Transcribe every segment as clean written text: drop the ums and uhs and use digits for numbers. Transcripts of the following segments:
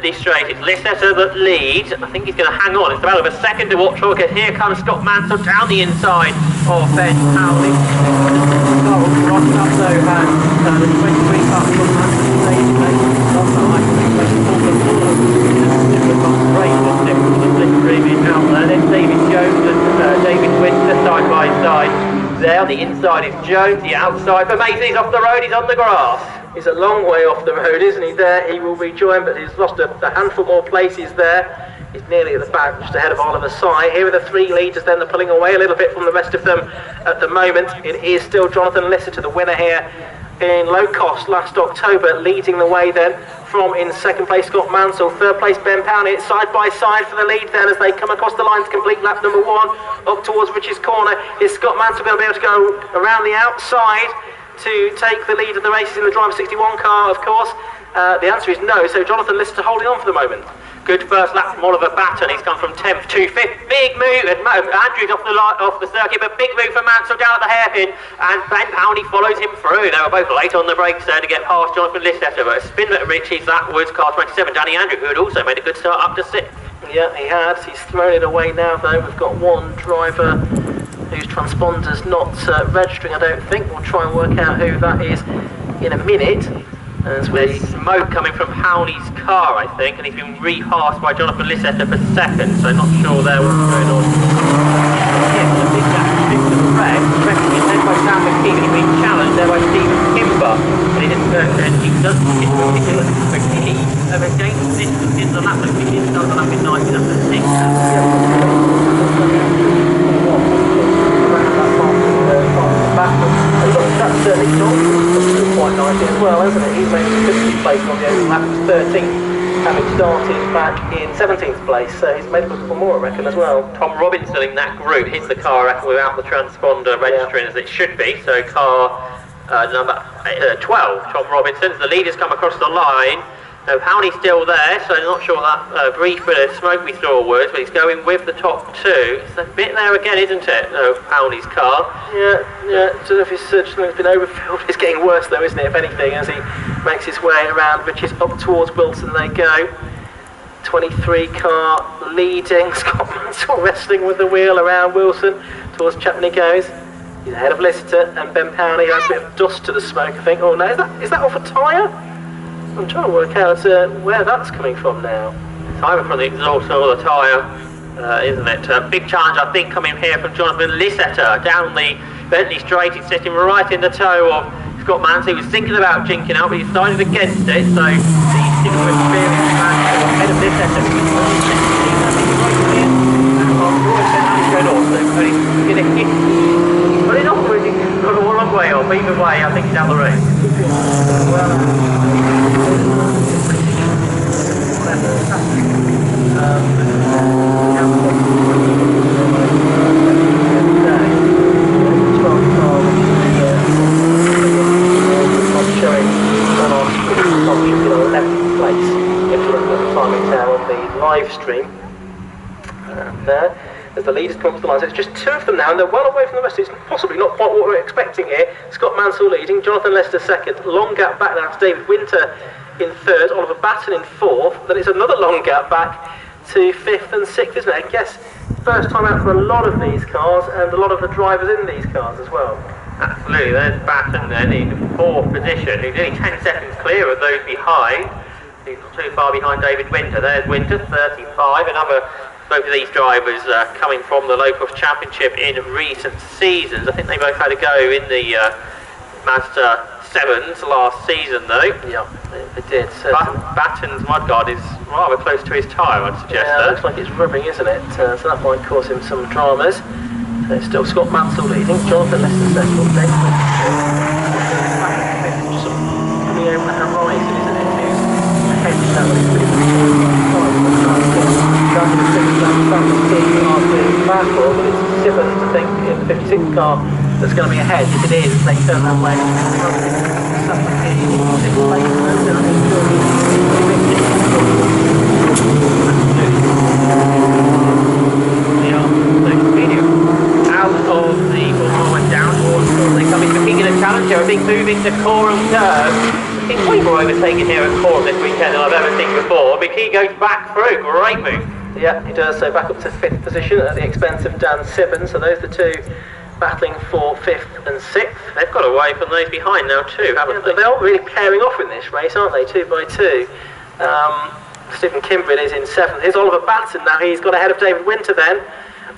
Bentley straight. It's Snetterton that leads. I think he's going to hang on. It's about a second to watch for, because here comes Scott Mansell down the inside of Ben Howley. Right up though has the 23 car from Mansell stage. Not that I think they can hold the ball. Great, wasn't it? With the slipstream out there. Then David Jones and David Winter side by side. There on the inside is Jones, the outside for Mason. He's off the road, he's on the grass. He's a long way off the road, isn't he? There he will be joined, but he's lost a handful more places there. He's nearly at the back, just ahead of Oliver Sy. Here are the three leaders, then they're pulling away a little bit from the rest of them at the moment. It is still Jonathan Lister, the winner here in low cost last October, leading the way then from in second place Scott Mansell, third place Ben Powney. It's side by side for the lead then as they come across the line to complete lap number 1 up towards Rich's Corner. Is Scott Mansell going to be able to go around the outside to take the lead of the races in the driver 61 car, of course? The answer is no, so Jonathan Lister holding on for the moment. Good first lap from Oliver Batten. He's come from 10th to 5th. Big move, and Andrews off the circuit, but big move for Mansell down at the hairpin, and Ben Powney follows him through. They were both late on the brakes there to get past Jonathan Lister, but a spin at Richie's, that was car 27, Danny Andrews, who had also made a good start up to 6th. Yeah, he had. He's thrown it away now, though. We've got one driver whose transponder's not registering, I don't think. We'll try and work out who that is in a minute. There's smoke coming from Powney's car, I think, and he's been repassed by Jonathan Lister for second, so not sure there what's going on. Yes, a big gap to the red. Second is led by Sam McKee, and he's been challenged there by Stephen Kimber. And he does hit particular McKee against this in the lap, but he did start the lap in 19 after 6. That's certainly quite nicely as well, hasn't it? He's made 50th place on the open lap, 13th, having started back in 17th place, so he's made a couple more, I reckon, as well. Tom Robinson in that group hits the car without the transponder registering as it should be, so car number 12, Tom Robinson. The leaders come across the line. Powney's still there, so I'm not sure what that brief bit of smoke we saw was, but he's going with the top 2. It's a bit there again, isn't it, Powney's car? Yeah, I don't know if it's been overfilled. It's getting worse though, isn't it, if anything, as he makes his way around, which is up towards Wilson they go. 23 car leading, Scott Mansell wrestling with the wheel around Wilson, towards Chapman he goes. He's ahead of Lister, and Ben Powney has a bit of dust to the smoke, I think. Oh no, is that off a tyre? I'm trying to work out where that's coming from now. It's either from the exhaust or the tyre, isn't it? Big challenge, I think, coming here from Jonathan Lister down the Bentley straight. It's sitting right in the toe of Scott Mansell. He was thinking about jinking out, but he decided against it. So the super experienced man ahead of Lister. But he's not really got a long way off. Either way, I think he's down the race. Showing on our screen, should be 11th place if you look at the timing now on the live stream. There, as the leaders come up to the line, so it's just 2 of them now, and they're well away from the rest. It's possibly not quite what we're expecting here. Scott Mansell leading, Jonathan Lister second, long gap back now to David Winter in third, Oliver Batten in 4th, then it's another long gap back to 5th and 6th, isn't it? I guess first time out for a lot of these cars, and a lot of the drivers in these cars as well. Absolutely, there's Batten then in 4th position, who's only 10 seconds clear of those behind. He's not too far behind David Winter. There's Winter, 35, another. Both of these drivers coming from the locost championship in recent seasons. I think they both had a go in the Mazda 7s last season though. Yeah, they did. Batten's mudguard is rather close to his tyre, I'd suggest. Yeah, looks like it's rubbing, isn't it? So that might cause him some dramas. So it's still Scott Mansell leading, Jonathan Lister second, David just coming over the horizon, isn't it? Ahead of that battle, but it's Simmons, I think, in the 56 car that's going to be ahead. If it is, they turn that way. Out of the went down towards they come into King of the Challenger, I think moving to Coram Curve. It's way more overtaken here at Coram this weekend than I've ever seen before. But he goes back through, great move. Yeah, he does, so back up to 5th position at the expense of Dan Sibbons, so those are the two battling for 5th and 6th. They've got away from those behind now too, haven't they? They are really pairing off in this race, aren't they, 2 by 2. Stephen Kimbrell is in 7th. Here's Oliver Batson now, he's got ahead of David Winter then,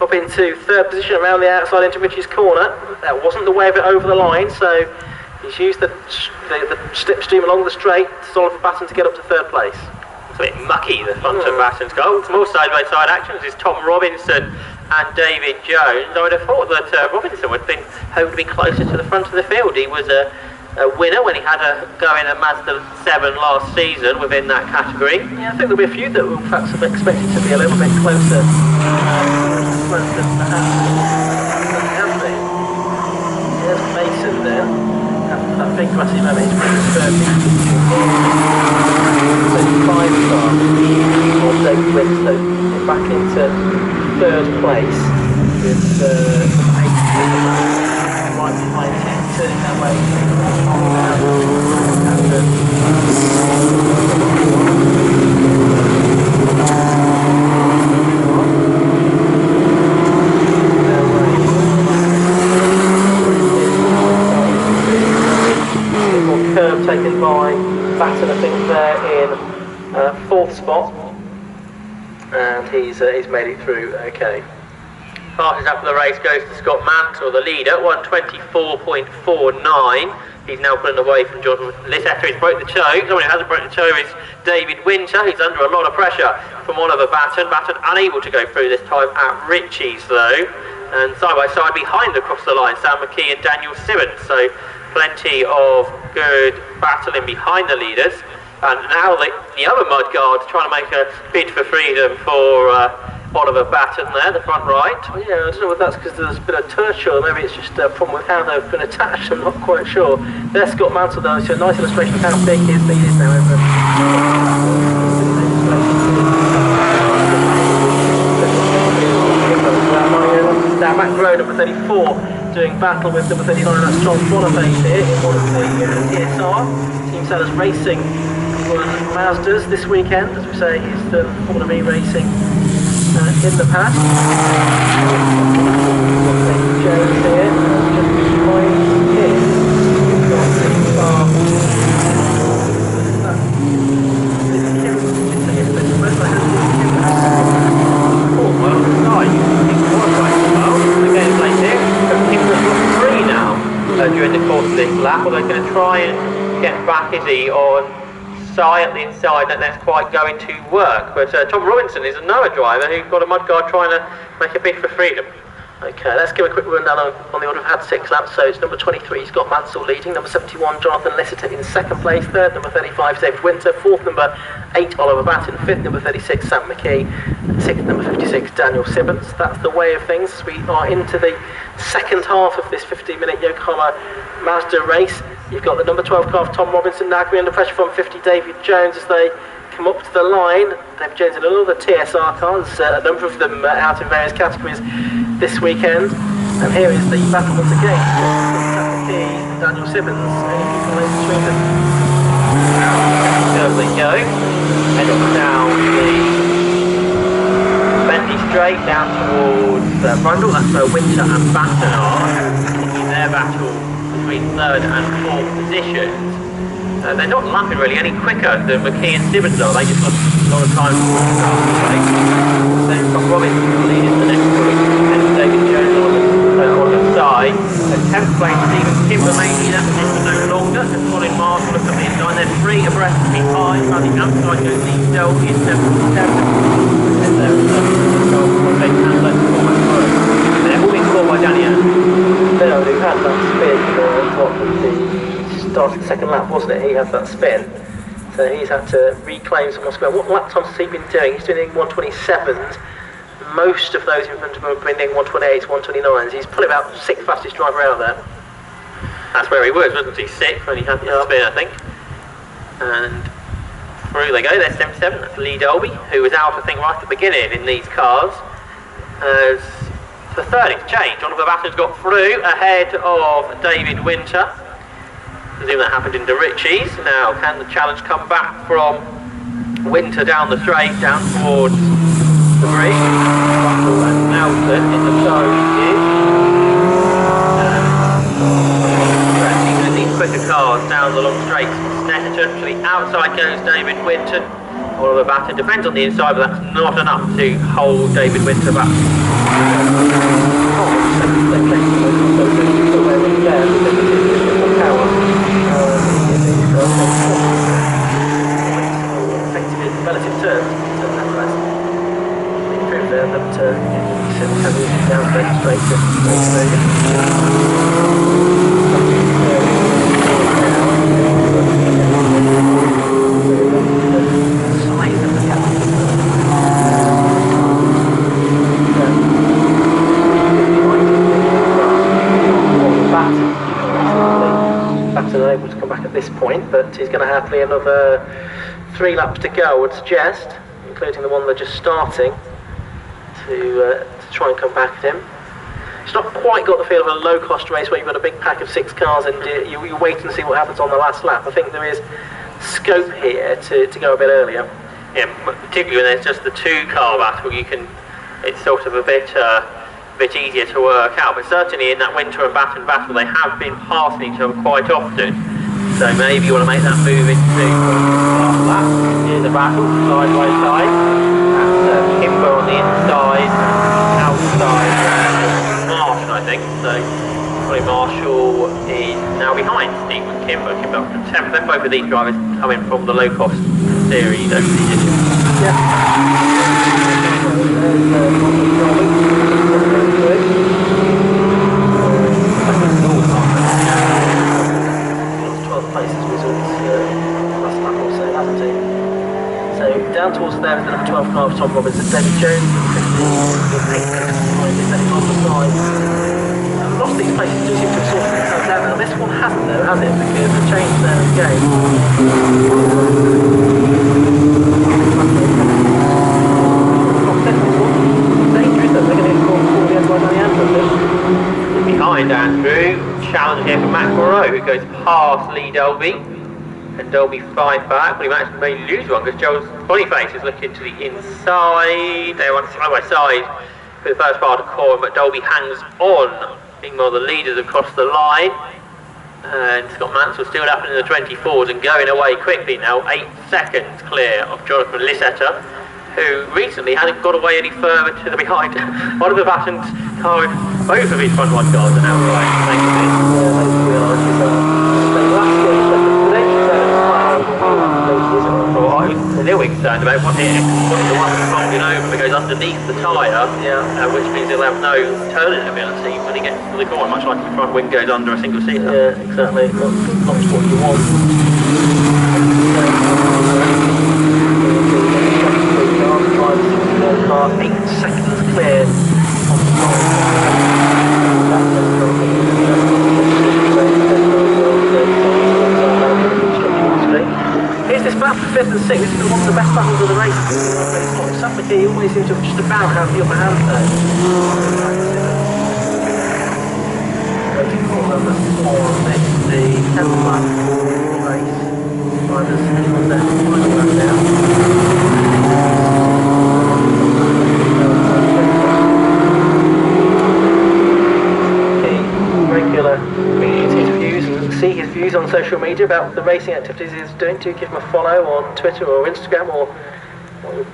up into 3rd position around the outside into Richie's corner. That wasn't the way of it over the line, so he's used the slipstream along the straight to Oliver Batson to get up to 3rd place. It's a bit mucky, the front of Batten's goal. It's more side-by-side actions. It's Tom Robinson and David Jones. I would have thought that Robinson would have been hoping to be closer to the front of the field. He was a winner when he had a go in a Mazda 7 last season within that category. Yeah, I think there'll be a few that will perhaps have expected to be a little bit closer than have been. There's Mason there. That big grassy moment is pretty 5-star or David Winter back into 3rd place with 8 right behind him, turning their way curve taken by Batten, I think they're in 4th spot, and he's made it through okay. Fastest up for the race goes to Scott Mansell, the leader, 1:24.49. He's now pulling away from John Littletter. He's broke the toe. Someone who hasn't broken the toe is David Winter. He's under a lot of pressure from Oliver Batten. Batten unable to go through this time at Ritchie's though. And side by side behind across the line, Sam McKee and Daniel Simmons. So plenty of good battling behind the leaders. And now the other mudguard trying to make a bid for freedom for Oliver Batten there, the front right. Oh, yeah, I don't know if that's because there's been a turch or maybe it's just a problem with how they've been attached, I'm not quite sure. There's Scott Mansell though, so a nice illustration of how big his lead is now over. Now Matt Groh, number 34, doing battle with number 39, that's John Boniface here in one of the TSR. Team Sellers Racing run Mazdas this weekend, as we say, is the Formula E racing in the past. Jones here, just behind him. We've got the during the course of this lap, although they're going to try and get back, is he, on at the inside, and that's quite going to work. But Tom Robinson is another driver who's got a mudguard trying to make a bid for freedom. Okay, let's give a quick rundown on the order. We've had 6 laps, so it's number 23, Scott Mansell leading, number 71, Jonathan Littleton in 2nd place, 3rd, number 35, David Winter, 4th, number 8, Oliver Batten, 5th, number 36, Sam McKee, 6th, number 56, Daniel Sibbons. That's the way of things. We are into the second half of this 15-minute Yokohama Mazda race. You've got the number 12 car of Tom Robinson now coming under pressure from 50 David Jones as they come up to the line. David Jones in another TSR car. There's a number of them out in various categories this weekend. And here is the battle once again. Daniel Sibbons. Any people in between them? There they go. Head up down the bendy straight down towards Brundle. That's where Winter and Batten are. In their battle between 3rd and 4th positions. They're not lapping really any quicker than McKee and Simmons are. They just got a lot of time to start the race. Then from Robinson leading the next group, and David Jones on the side. At 10th place, Stephen Kim remaining in that position no longer, and Colin Marshall are coming inside. They're 3 abreast behind. On the outside goes Lee Dolby in 7th. And they're they can let the format through. They're all being caught by Danny Anderson. They already had that spin the start of the second lap, wasn't it? He had that spin, so he's had to reclaim some more spin. What lap times has he been doing? He's doing 127s. Most of those in front of him have been doing 128s, 129s. He's probably about 6th fastest driver out there. That's where he was, wasn't he? 6th when he had the spin, I think. And through they go. There's 77. That's Lee Dolby, who was out, I think, right at the beginning in these cars. As the 3rd, it's changed. Oliver Batten's got through ahead of David Winter. I presume that happened into Ritchie's. Now, can the challenge come back from Winter down the straight, down towards the bridge. Russell and Nelson in the show here. These quicker cars down the long straights. Snetterton to the outside goes David Winton. Oliver Batten defends on the inside, but that's not enough to hold David Winter back. Relative terms, improve there, but down straight Batten unable to come back at this point, but he's going to have another 3 laps to go, I would suggest, including the one they're just starting, to try and come back at him. It's not quite got the feel of a low-cost race where you've got a big pack of 6 cars and you wait and see what happens on the last lap. I think there is scope here to go a bit earlier. Yeah, particularly when there's just the 2-car battle, it's sort of a bit easier to work out. But certainly in that Winter and Batten battle, they have been passing each other quite often. So maybe you want to make that move into last lap. Here's the battle, side by side. That's Kimber on the inside, outside Marshall, I think. So probably Marshall is now behind Stephen Kimber. Kimber up to 10th. Then both of these drivers coming from the low-cost series over the years. Yeah. 12 places results last lap or so, hasn't he? So down towards there is the number 12 car of Tom Robbins and David Jones, 15, on the side. A lot of these places do seem to have sorted themselves out now. This one hasn't though, has it? Because the change there again. Behind Andrew, challenge here for Matt Moreau, who goes past Lee Dolby, and Dolby 5 back. Well, he may lose one because Joel's Boniface is looking to the inside. They're on side by side for the first part of Corin, but Dolby hangs on, being one of the leaders across the line. And Scott Mansell still up in the 24s and going away quickly now, 8 seconds clear of Jonathan Lissetter, who recently hadn't got away any further to the behind. Oliver Batten's car, both of his front one cars are now right. Well, I was a little bit concerned about what the one that's folding over that goes underneath the tyre, which means he'll have no turning ability when he gets to the corner, much like the front wing goes under a single seater. Yeah, exactly. Not what you want. 8 seconds clear on the Here's this battle for 5th and 6th. This is one of the best battles of the race. Suffolky always seems to just about have the upper hand there. The 10th lap race. Riders on their final lap now. Regular read his views and see his views on social media about the racing activities he's doing. Do give him a follow on Twitter or Instagram or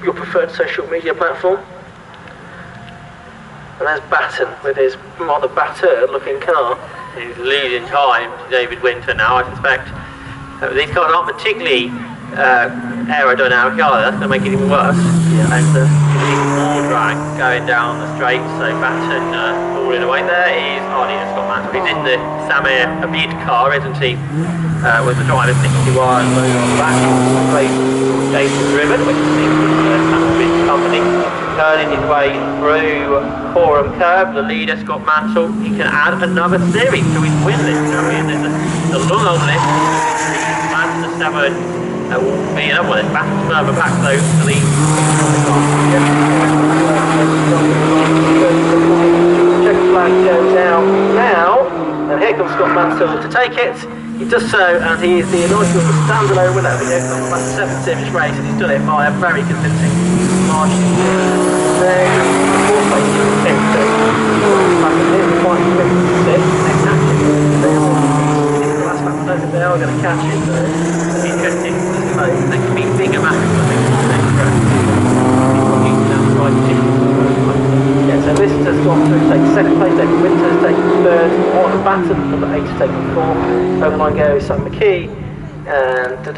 your preferred social media platform. And there's Batten with his rather battered looking car. He's losing time to David Winter now, I suspect. These cars aren't particularly aerodynamic either, that's going to make it even worse. Yeah. And even more drag going down the straight, so Batten falling away. There is Scott Mansell. He's in the Samir Abid car, isn't he? With the driver 61 on the back. Great data driven, which seems to Samir Abid company. Turning his way through Forum Curve, the leader Scott Mansell. He can add another series to his win list. The long old list. Mazda 7 will be another one. It's back further back though to the check flag goes out now, and here comes Scott Mansell to take it. He does so, and he is the inaugural standalone winner of the Yokohama Ma7 Series race, and he's done it by a very convincing margin. Then, fourth place, back in here, the final exactly. The last lap, I don't think they are going to catch him, though. Interesting. They can be bigger matters, I think. Yeah, so this has gone through to take second place, David Winter's taken third, Warren Batten, number 8 has taken fourth. Over the line goes Sam McKee, and Daniel